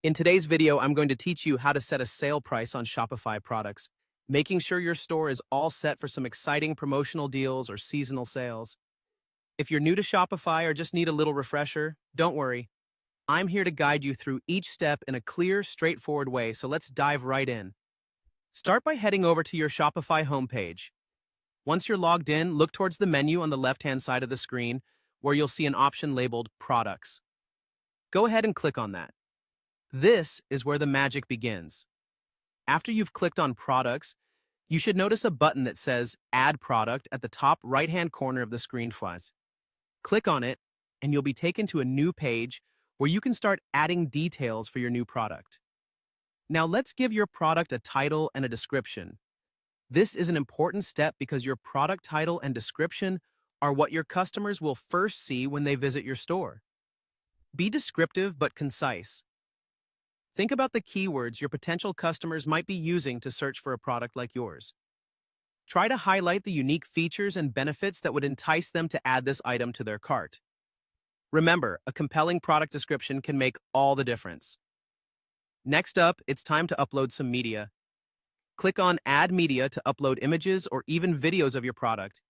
In today's video, I'm going to teach you how to set a sale price on Shopify products, making sure your store is all set for some exciting promotional deals or seasonal sales. If you're new to Shopify or just need a little refresher, don't worry. I'm here to guide you through each step in a clear, straightforward way, so let's dive right in. Start by heading over to your Shopify homepage. Once you're logged in, look towards the menu on the left-hand side of the screen, where you'll see an option labeled Products. Go ahead and click on that. This is where the magic begins. After you've clicked on Products, you should notice a button that says Add Product at the top right-hand corner of the screen. Click on it, and you'll be taken to a new page where you can start adding details for your new product. Now let's give your product a title and a description. This is an important step because your product title and description are what your customers will first see when they visit your store. Be descriptive but concise. Think about the keywords your potential customers might be using to search for a product like yours. Try to highlight the unique features and benefits that would entice them to add this item to their cart. Remember, a compelling product description can make all the difference. Next up, it's time to upload some media. Click on Add Media to upload images or even videos of your product.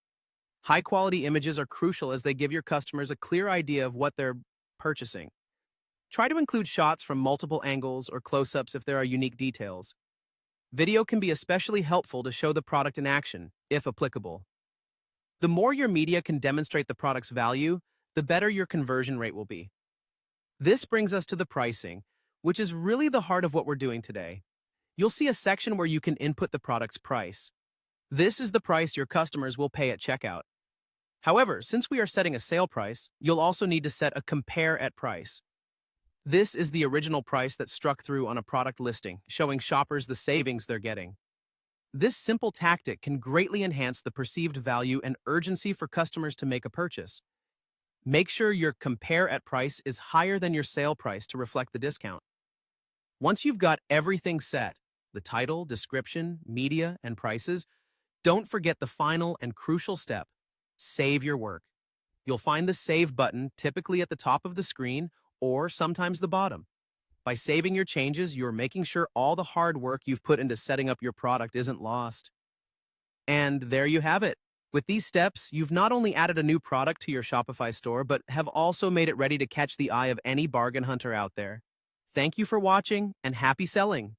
High-quality images are crucial as they give your customers a clear idea of what they're purchasing. Try to include shots from multiple angles or close-ups if there are unique details. Video can be especially helpful to show the product in action, if applicable. The more your media can demonstrate the product's value, the better your conversion rate will be. This brings us to the pricing, which is really the heart of what we're doing today. You'll see a section where you can input the product's price. This is the price your customers will pay at checkout. However, since we are setting a sale price, you'll also need to set a compare at price. This is the original price that struck through on a product listing, showing shoppers the savings they're getting. This simple tactic can greatly enhance the perceived value and urgency for customers to make a purchase. Make sure your compare at price is higher than your sale price to reflect the discount. Once you've got everything set, the title, description, media, and prices, don't forget the final and crucial step: save your work. You'll find the Save button typically at the top of the screen or sometimes the bottom. By saving your changes, you're making sure all the hard work you've put into setting up your product isn't lost. And there you have it. With these steps, you've not only added a new product to your Shopify store, but have also made it ready to catch the eye of any bargain hunter out there. Thank you for watching, and happy selling!